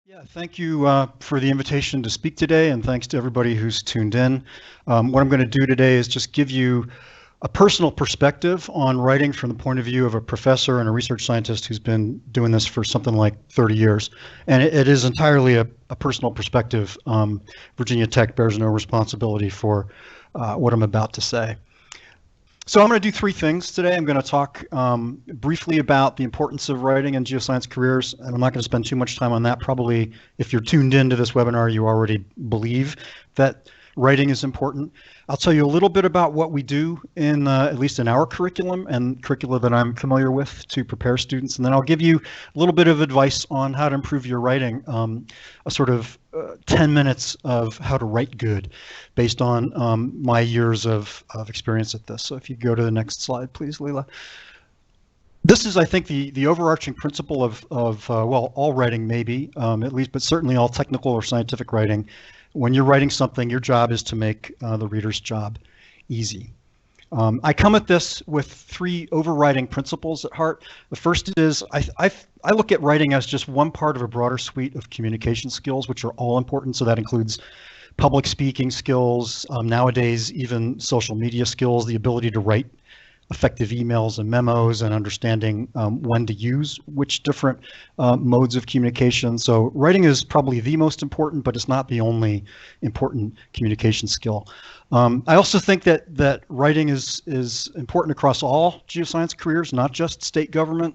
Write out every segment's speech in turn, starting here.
Yeah, thank you for the invitation to speak today, and thanks to everybody who's tuned in. What I'm going to do today is just give you a personal perspective on writing from the point of view of a professor and a research scientist who's been doing this for something like 30 years. And it is entirely a personal perspective. Virginia Tech bears no responsibility for what I'm about to say. So I'm going to do three things today. I'm going to talk briefly about the importance of writing in geoscience careers, and I'm not going to spend too much time on that. Probably, if you're tuned into this webinar, you already believe that writing is important. I'll tell you a little bit about what we do in, at least in our curriculum and curricula that I'm familiar with to prepare students, and then I'll give you a little bit of advice on how to improve your writing, a sort of 10 minutes of how to write good based on my years of experience at this. So if you go to the next slide, please, Leela. This is, I think, the overarching principle of well, all writing maybe, at least, but certainly all technical or scientific writing. When you're writing something, your job is to make the reader's job easy. I come at this with three overriding principles at heart. The first is I look at writing as just one part of a broader suite of communication skills, which are all important. So that includes public speaking skills, nowadays even social media skills, the ability to write effective emails and memos, and understanding when to use which different modes of communication. So writing is probably the most important, but it's not the only important communication skill. I also think that writing is important across all geoscience careers, not just state government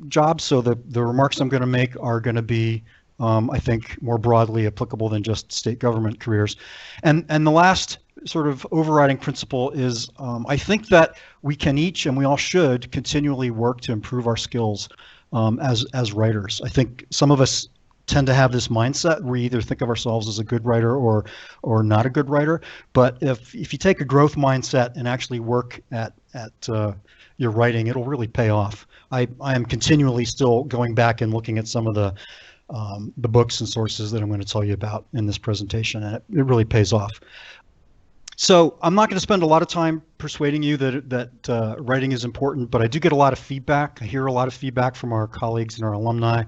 jobs. So the remarks I'm going to make are going to be, I think, more broadly applicable than just state government careers. And the last sort of overriding principle is I think that we can each, and we all should, continually work to improve our skills as writers. I think some of us tend to have this mindset. We either think of ourselves as a good writer or not a good writer. But if you take a growth mindset and actually work at your writing, it'll really pay off. I am continually still going back and looking at some of the books and sources that I'm going to tell you about in this presentation, and it really pays off. So I'm not going to spend a lot of time persuading you that writing is important, but I do get a lot of feedback. I hear a lot of feedback from our colleagues and our alumni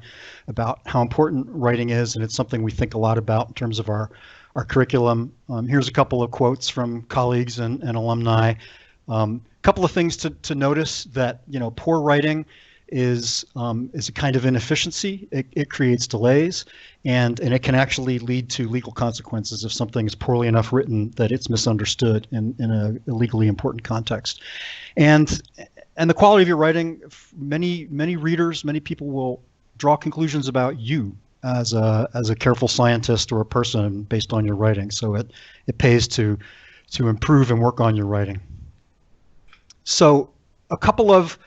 about how important writing is, and it's something we think a lot about in terms of our curriculum. Here's a couple of quotes from colleagues and alumni. A couple of things to notice: that poor writing is a kind of inefficiency. It creates delays, and it can actually lead to legal consequences if something is poorly enough written that it's misunderstood in a legally important context. And the quality of your writing, many readers, many people will draw conclusions about you as a careful scientist or a person based on your writing. So it pays to improve and work on your writing. So a couple of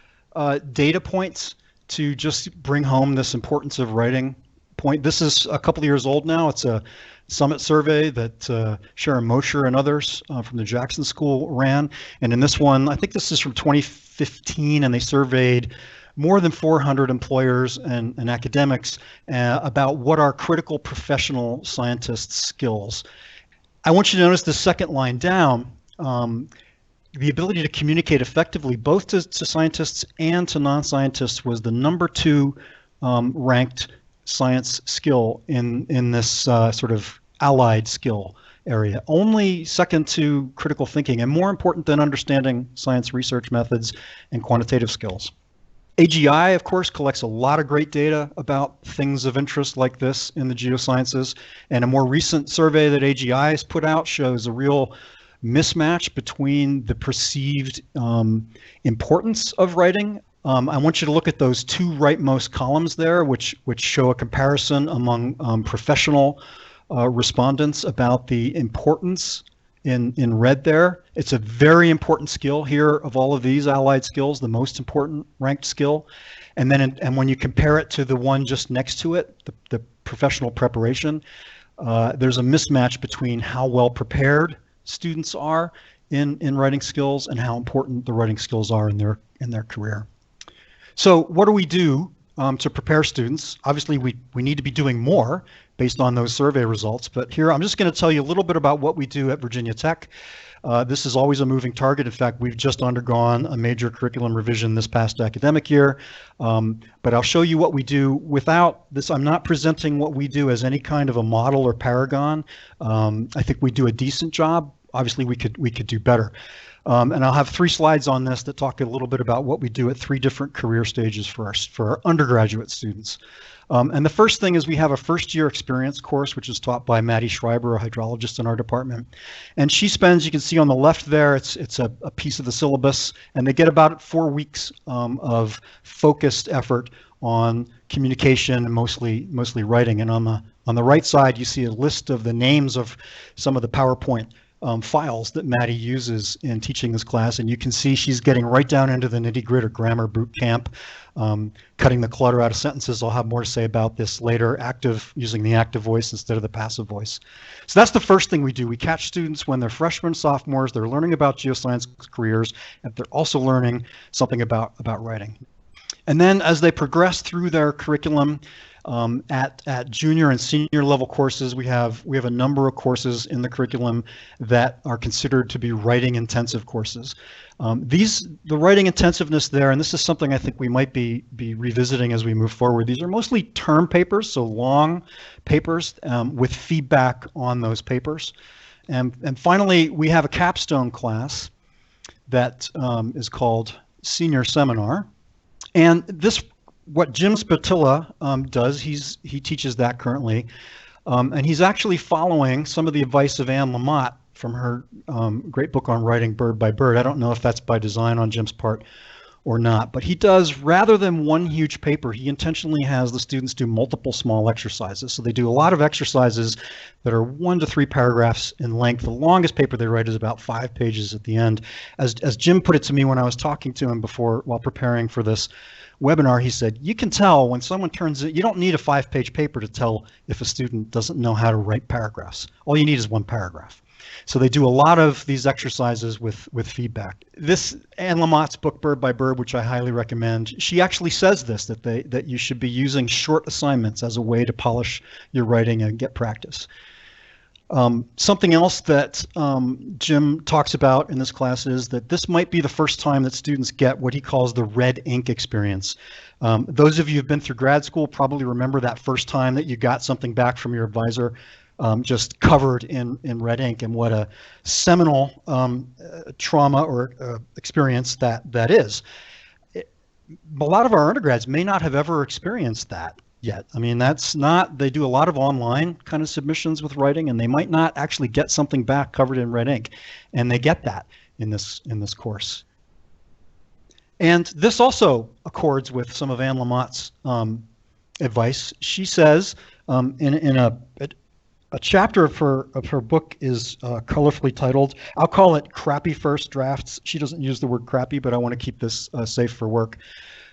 data points to just bring home this importance of writing point. This is a couple of years old now. It's a summit survey that Sharon Mosher and others from the Jackson School ran. And in this one, I think this is from 2015, and they surveyed more than 400 employers and academics about what are critical professional scientists' skills. I want you to notice the second line down. The ability to communicate effectively both to scientists and to non-scientists was the #2 ranked science skill in this sort of allied skill area, only second to critical thinking, and more important than understanding science research methods and quantitative skills. AGI, of course, collects a lot of great data about things of interest like this in the geosciences, and a more recent survey that AGI has put out shows a real mismatch between the perceived importance of writing. I want you to look at those two rightmost columns there, which show a comparison among professional respondents about the importance in red there. It's a very important skill here of all of these allied skills, the most important ranked skill. And then and when you compare it to the one just next to it, the professional preparation, there's a mismatch between how well prepared students are in writing skills and how important the writing skills are in their career. So what do we do to prepare students. Obviously, we need to be doing more based on those survey results, but here I'm just going to tell you a little bit about what we do at Virginia Tech. This is always a moving target. In fact, we've just undergone a major curriculum revision this past academic year, but I'll show you what we do without this. I'm not presenting what we do as any kind of a model or paragon. I think we do a decent job. Obviously, we could do better. And I'll have 3 slides on this that talk a little bit about what we do at 3 different career stages for our undergraduate students. And the first thing is we have a first-year experience course, which is taught by Maddie Schreiber, a hydrologist in our department. And she spends, you can see on the left there, it's a piece of the syllabus, and they get about 4 weeks of focused effort on communication and mostly writing. And on the right side, you see a list of the names of some of the PowerPoint files that Maddie uses in teaching this class, and you can see she's getting right down into the nitty-gritty grammar boot camp, cutting the clutter out of sentences. I'll have more to say about this later, using the active voice instead of the passive voice. So that's the first thing we do. We catch students when they're freshmen, sophomores, they're learning about geoscience careers, and they're also learning something about writing. And then as they progress through their curriculum, at junior and senior level courses, we have a number of courses in the curriculum that are considered to be writing intensive courses. The writing intensiveness there, and this is something I think we might be revisiting as we move forward. These are mostly term papers, so long papers with feedback on those papers. And finally, we have a capstone class that is called Senior Seminar. And what Jim Spatilla does, he teaches that currently, and he's actually following some of the advice of Anne Lamott from her great book on writing bird by bird. I don't know if that's by design on Jim's part or not, but he does, rather than one huge paper, he intentionally has the students do multiple small exercises. So they do a lot of exercises that are 1 to 3 paragraphs in length. The longest paper they write is about 5 pages at the end. As Jim put it to me when I was talking to him while preparing for this webinar, he said, you can tell when someone turns it, you don't need a 5-page paper to tell if a student doesn't know how to write paragraphs. All you need is 1 paragraph. So they do a lot of these exercises with feedback. This Anne Lamott's book, Bird by Bird, which I highly recommend, she actually says this, that you should be using short assignments as a way to polish your writing and get practice. Something else that Jim talks about in this class is that this might be the first time that students get what he calls the red ink experience. Those of you who've been through grad school probably remember that first time that you got something back from your advisor just covered in red ink, and what a seminal trauma or experience that is. A lot of our undergrads may not have ever experienced that yet. I mean, they do a lot of online kind of submissions with writing, and they might not actually get something back covered in red ink, and they get that in this course. And this also accords with some of Anne Lamott's advice. She says in a chapter of her book is colorfully titled, I'll call it Crappy First Drafts. She doesn't use the word crappy, but I want to keep this safe for work.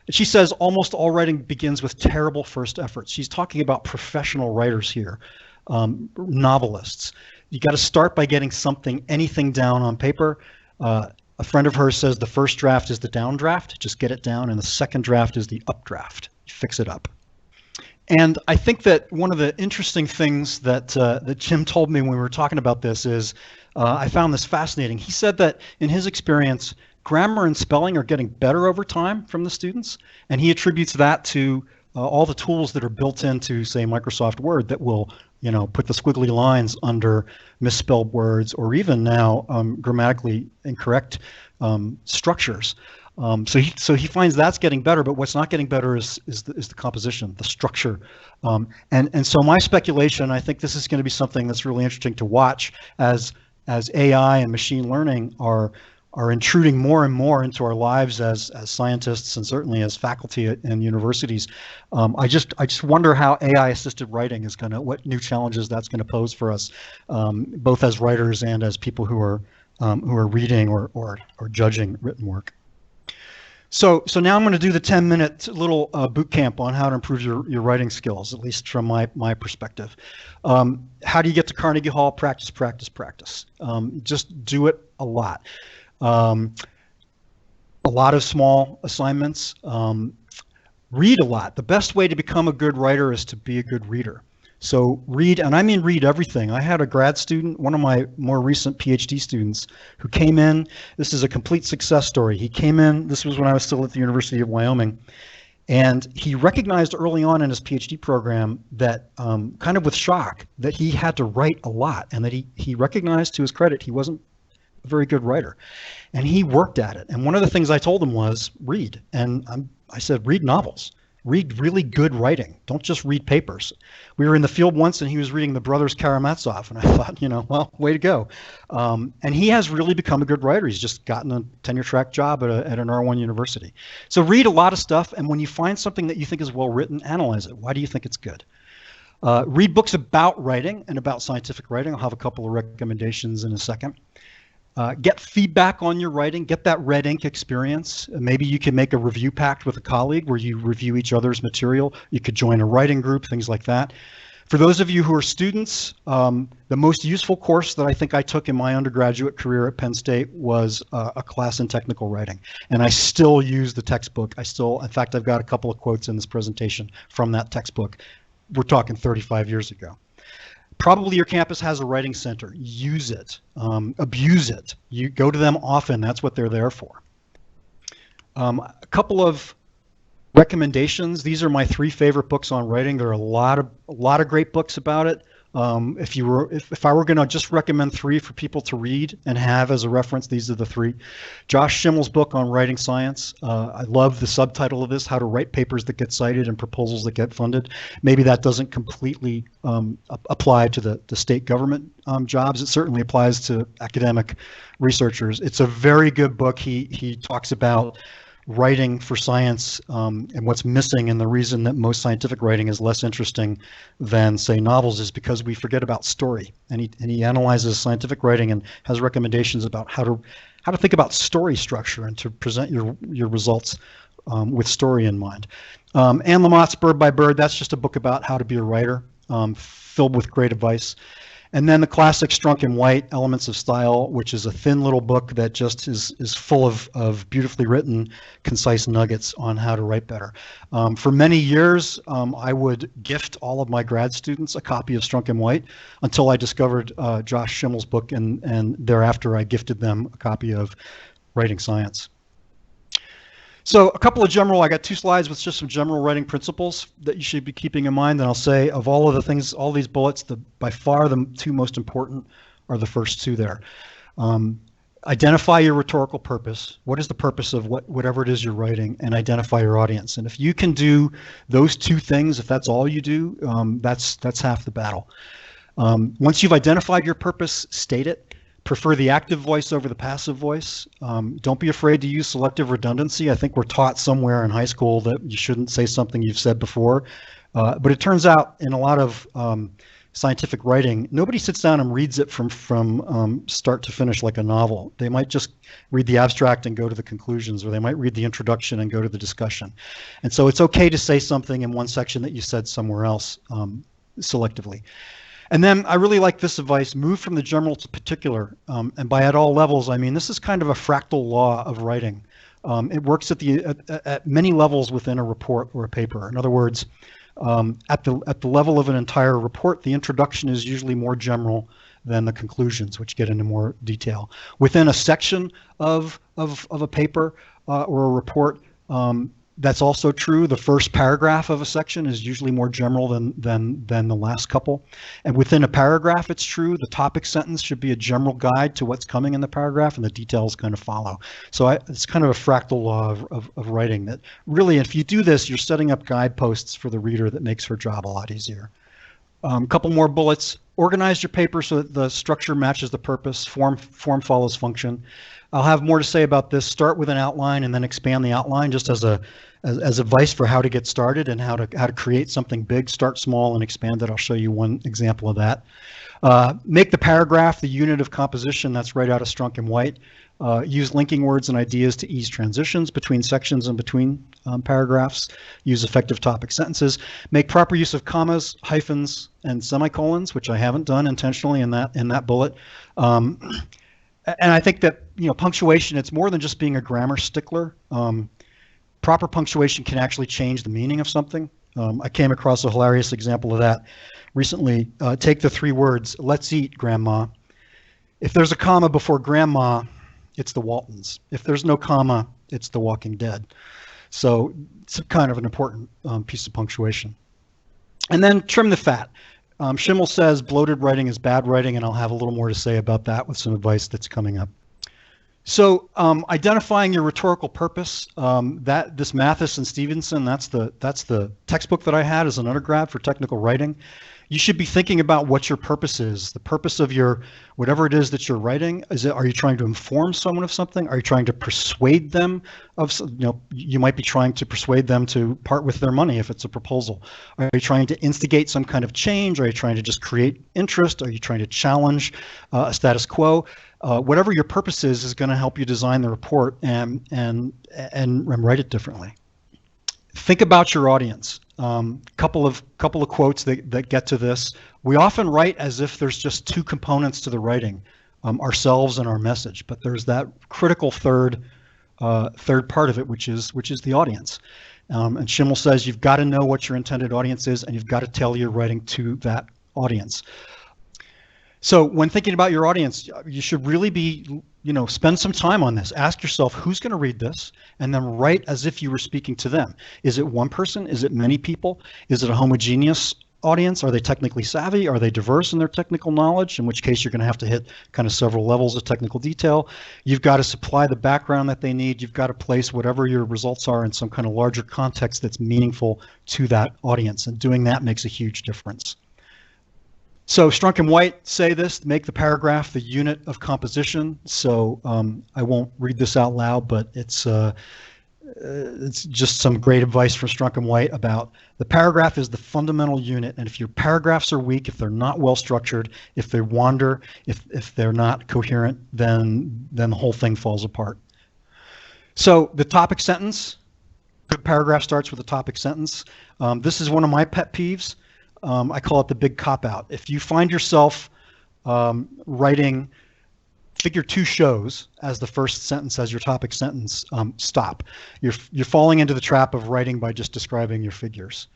She says almost all writing begins with terrible first efforts. She's talking about professional writers here, novelists. You got to start by getting anything down on paper. A friend of hers says the first draft is the down draft, just get it down, and the second draft is the up draft, fix it up. And I think that one of the interesting things that Jim told me when we were talking about this is, I found this fascinating. He said that in his experience, grammar and spelling are getting better over time from the students, and he attributes that to all the tools that are built into, say, Microsoft Word that will, put the squiggly lines under misspelled words, or even now grammatically incorrect structures. So he finds that's getting better, but what's not getting better is the composition, the structure. And so my speculation, I think this is going to be something that's really interesting to watch as AI and machine learning are intruding more and more into our lives as scientists, and certainly as faculty in universities. I just wonder how AI-assisted writing is what new challenges that's going to pose for us, both as writers and as people who are reading or judging written work. So now I'm going to do the 10-minute little boot camp on how to improve your writing skills, at least from my perspective. How do you get to Carnegie Hall? Practice, practice, practice. Just do it a lot. A lot of small assignments. Read a lot. The best way to become a good writer is to be a good reader. So read, and I mean read everything. I had a grad student, one of my more recent PhD students, who came in. This is a complete success story. He came in, this was when I was still at the University of Wyoming, and he recognized early on in his PhD program that, kind of with shock, that he had to write a lot, and that he recognized, to his credit, he wasn't a very good writer. And he worked at it. And one of the things I told him was read. And I said, read novels. Read really good writing. Don't just read papers. We were in the field once and he was reading the Brothers Karamazov, and I thought, well, way to go. And he has really become a good writer. He's just gotten a tenure track job at an R1 university. So read a lot of stuff, and when you find something that you think is well written, analyze it. Why do you think it's good? Read books about writing and about scientific writing. I'll have a couple of recommendations in a second. Get feedback on your writing, get that red ink experience. Maybe you can make a review pact with a colleague where you review each other's material. You could join a writing group, things like that. For those of you who are students, the most useful course that I think I took in my undergraduate career at Penn State was a class in technical writing. And I still use the textbook. In fact, I've got a couple of quotes in this presentation from that textbook. We're talking 35 years ago. Probably your campus has a writing center. Use it, abuse it. You go to them often. That's what they're there for. A couple of recommendations. These are my 3 favorite books on writing. There are a lot of great books about it. If I were going to just recommend 3 for people to read and have as a reference, these are the 3. Josh Schimmel's book on writing science. I love the subtitle of this, How to Write Papers That Get Cited and Proposals That Get Funded. Maybe that doesn't completely apply to the state government jobs. It certainly applies to academic researchers. It's a very good book. He talks about writing for science and what's missing, and the reason that most scientific writing is less interesting than, say, novels is because we forget about story. And he analyzes scientific writing and has recommendations about how to think about story structure and to present your results with story in mind. Anne Lamott's Bird by Bird, that's just a book about how to be a writer, filled with great advice. And then the classic Strunk and White, Elements of Style, which is a thin little book that just is full of beautifully written, concise nuggets on how to write better. For many years, I would gift all of my grad students a copy of Strunk and White until I discovered Josh Schimmel's book, and thereafter I gifted them a copy of Writing Science. So a couple of I got 2 slides with just some general writing principles that you should be keeping in mind. And I'll say of all of the things, all these bullets, by far the 2 most important are the first 2 there. Identify your rhetorical purpose. What is the purpose of whatever it is you're writing, and identify your audience. And if you can do those 2 things, if that's all you do, that's half the battle. Once you've identified your purpose, state it. Prefer the active voice over the passive voice. Don't be afraid to use selective redundancy. I think we're taught somewhere in high school that you shouldn't say something you've said before. But it turns out in a lot of scientific writing, nobody sits down and reads it from start to finish like a novel. They might just read the abstract and go to the conclusions, or they might read the introduction and go to the discussion. And so it's okay to say something in one section that you said somewhere else selectively. And then I really like this advice: move from the general to particular. And by at all levels, I mean this is kind of a fractal law of writing. It works at many levels within a report or a paper. In other words, at the level of an entire report, the introduction is usually more general than the conclusions, which get into more detail. Within a section of a paper or a report, that's also true. The first paragraph of a section is usually more general than the last couple. And within a paragraph, it's true. The topic sentence should be a general guide to what's coming in the paragraph, and the details kind of follow. So it's kind of a fractal law of writing that really, if you do this, you're setting up guideposts for the reader that makes her job a lot easier. A couple more bullets. Organize your paper so that the structure matches the purpose. Form follows function. I'll have more to say about this. Start with an outline and then expand the outline, just as advice for how to get started and how to create something big. Start small and expand it. I'll show you one example of that. Make the paragraph the unit of composition. That's right out of Strunk and White. Use linking words and ideas to ease transitions between sections and between paragraphs. Use effective topic sentences. Make proper use of commas, hyphens, and semicolons, which I haven't done intentionally in that bullet. And I think that punctuation, it's more than just being a grammar stickler. proper punctuation can actually change the meaning of something. I came across a hilarious example of that recently. Take the 3 words, "Let's eat, Grandma." If there's a comma before Grandma, it's the Waltons. If there's no comma, it's the Walking Dead. So it's kind of an important piece of punctuation. And then trim the fat. Schimmel says bloated writing is bad writing, and I'll have a little more to say about that with some advice that's coming up. So identifying your rhetorical purpose, this Mathis and Stevenson, that's the textbook that I had as an undergrad for technical writing. You should be thinking about what your purpose is. The purpose of your, whatever it is that you're writing, are you trying to inform someone of something? Are you trying to persuade them of, you might be trying to persuade them to part with their money if it's a proposal. Are you trying to instigate some kind of change? Are you trying to just create interest? Are you trying to challenge a status quo? Whatever your purpose is going to help you design the report and write it differently. Think about your audience. Couple of quotes that get to this. We often write as if there's just 2 components to the writing, ourselves and our message, but there's that critical third part of it, which is the audience. And Schimmel says you've got to know what your intended audience is, and you've got to tailor your writing to that audience. So when thinking about your audience, you should really be, spend some time on this. Ask yourself, who's going to read this? And then write as if you were speaking to them. Is it one person? Is it many people? Is it a homogeneous audience? Are they technically savvy? Are they diverse in their technical knowledge? In which case you're going to have to hit kind of several levels of technical detail. You've got to supply the background that they need. You've got to place whatever your results are in some kind of larger context that's meaningful to that audience. And doing that makes a huge difference. So Strunk and White say this, make the paragraph the unit of composition. So I won't read this out loud, but it's just some great advice from Strunk and White about the paragraph is the fundamental unit. And if your paragraphs are weak, if they're not well structured, if they wander, if they're not coherent, then the whole thing falls apart. So the topic sentence, good paragraph starts with a topic sentence. This is one of my pet peeves. I call it the big cop-out. If you find yourself writing figure 2 shows as the first sentence, as your topic sentence, stop. You're falling into the trap of writing by just describing your figures.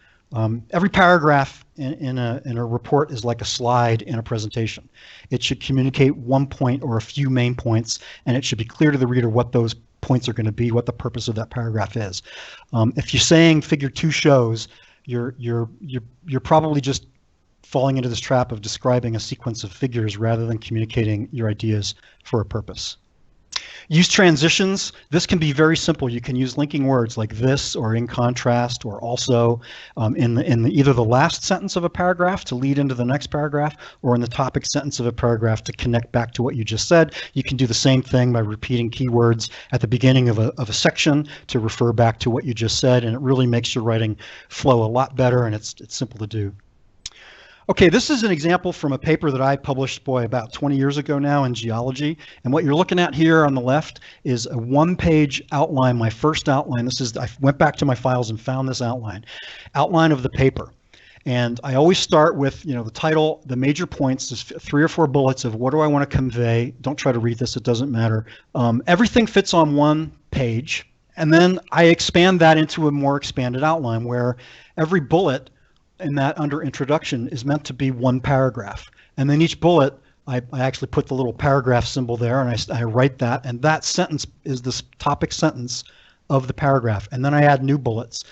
Every paragraph in a report is like a slide in a presentation. It should communicate one point or a few main points, and it should be clear to the reader what those points are going to be, what the purpose of that paragraph is. If you're saying figure 2 shows, you're probably just falling into this trap of describing a sequence of figures rather than communicating your ideas for a purpose. Use transitions. This can be very simple. You can use linking words like this or in contrast or also in either the last sentence of a paragraph to lead into the next paragraph or in the topic sentence of a paragraph to connect back to what you just said. You can do the same thing by repeating keywords at the beginning of a section to refer back to what you just said, and it really makes your writing flow a lot better, and it's simple to do. Okay, this is an example from a paper that I published, about 20 years ago now in geology. And what you're looking at here on the left is a 1-page outline, my first outline. I went back to my files and found this outline of the paper. And I always start with, the title, the major points, just 3 or 4 bullets of what do I want to convey. Don't try to read this, it doesn't matter. Everything fits on 1 page. And then I expand that into a more expanded outline where every bullet in that under introduction is meant to be 1 paragraph. And then each bullet, I actually put the little paragraph symbol there and I write that, and that sentence is this topic sentence of the paragraph. And then I add new bullets.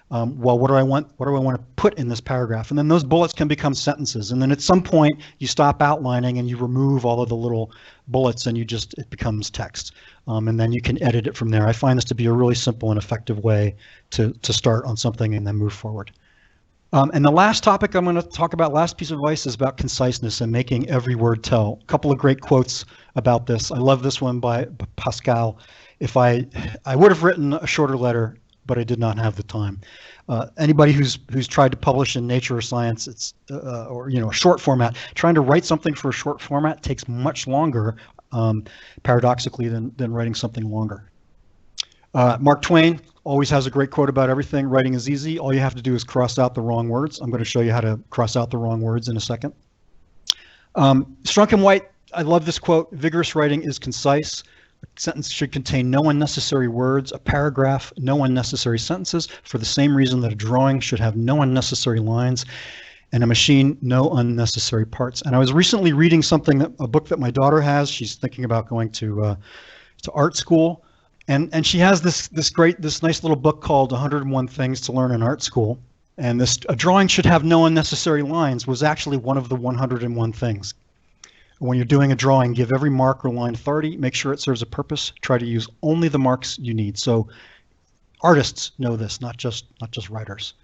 Well, what do I want to put in this paragraph? And then those bullets can become sentences. And then at some point you stop outlining and you remove all of the little bullets and it becomes text. And then you can edit it from there. I find this to be a really simple and effective way to start on something and then move forward. And the last topic I'm going to talk about, last piece of advice, is about conciseness and making every word tell. A couple of great quotes about this. I love this one by Pascal. If I would have written a shorter letter, but I did not have the time. Anybody who's tried to publish in Nature or Science, or a short format, trying to write something for a short format takes much longer, paradoxically, than writing something longer. Mark Twain always has a great quote about everything. Writing is easy. All you have to do is cross out the wrong words. I'm going to show you how to cross out the wrong words in a second. Strunk and White, I love this quote. Vigorous writing is concise. A sentence should contain no unnecessary words, a paragraph, no unnecessary sentences, for the same reason that a drawing should have no unnecessary lines, and a machine, no unnecessary parts. And I was recently reading a book that my daughter has. She's thinking about going to art school, and she has this nice little book called 101 Things to Learn in Art School. And a drawing should have no unnecessary lines was actually one of the 101 things. When you're doing a drawing, give every mark or line authority, make sure it serves a purpose, try to use only the marks you need. So artists know this, not just writers.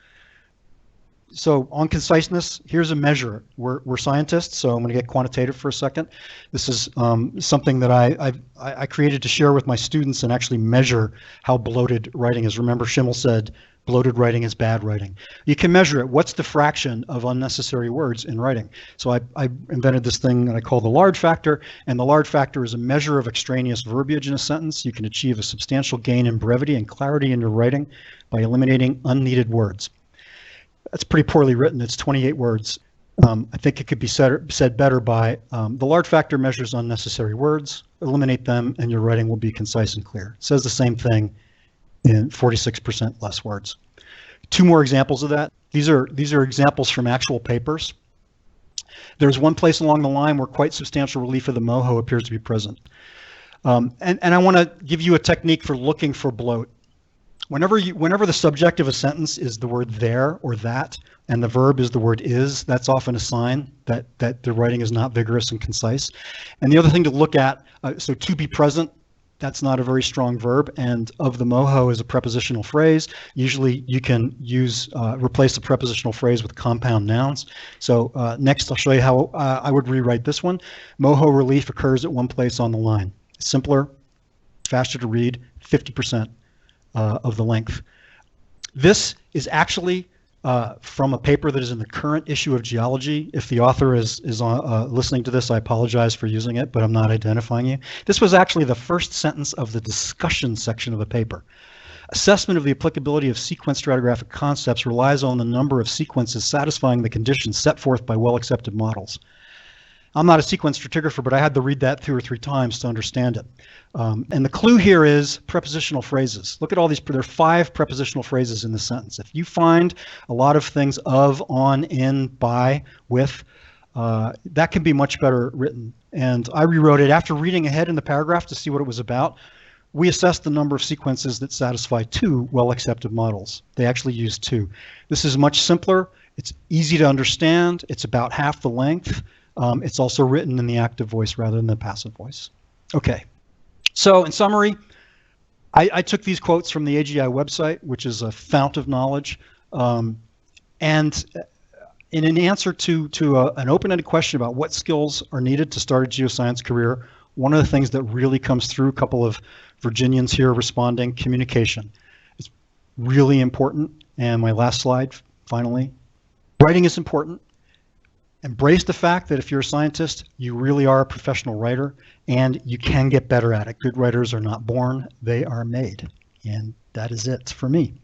So on conciseness, here's a measure. We're scientists, so I'm going to get quantitative for a second. This is something that I created to share with my students and actually measure how bloated writing is. Remember, Schimmel said, bloated writing is bad writing. You can measure it. What's the fraction of unnecessary words in writing? So I invented this thing that I call the Lard Factor, and the Lard Factor is a measure of extraneous verbiage in a sentence. You can achieve a substantial gain in brevity and clarity in your writing by eliminating unneeded words. That's pretty poorly written. It's 28 words. I think it could be said better by the Lard Factor measures unnecessary words, eliminate them, and your writing will be concise and clear. It says the same thing in 46% less words. Two more examples of that. These are examples from actual papers. There's one place along the line where quite substantial relief of the moho appears to be present. And I want to give you a technique for looking for bloat. Whenever the subject of a sentence is the word there or that, and the verb is the word is, that's often a sign that the writing is not vigorous and concise. And the other thing to look at, so to be present, that's not a very strong verb, and of the moho is a prepositional phrase. Usually you can replace the prepositional phrase with compound nouns. So next I'll show you how I would rewrite this one. Moho relief occurs at one place on the line. Simpler, faster to read, 50%. Of the length. This is actually from a paper that is in the current issue of Geology. If the author is listening to this, I apologize for using it, but I'm not identifying you. This was actually the first sentence of the discussion section of the paper. Assessment of the applicability of sequence stratigraphic concepts relies on the number of sequences satisfying the conditions set forth by well-accepted models. I'm not a sequence stratigrapher, but I had to read that 2 or 3 times to understand it. And the clue here is prepositional phrases. Look at all these. There are 5 prepositional phrases in the sentence. If you find a lot of things of, on, in, by, with, that can be much better written. And I rewrote it after reading ahead in the paragraph to see what it was about. We assessed the number of sequences that satisfy 2 well-accepted models. They actually use 2. This is much simpler. It's easy to understand. It's about half the length. It's also written in the active voice rather than the passive voice. Okay, so in summary, I took these quotes from the AGI website, which is a fount of knowledge. And in an answer to an open-ended question about what skills are needed to start a geoscience career, one of the things that really comes through, a couple of Virginians here responding, communication. It's really important. And my last slide, finally, writing is important. Embrace the fact that if you're a scientist, you really are a professional writer, and you can get better at it. Good writers are not born, they are made. And that is it for me.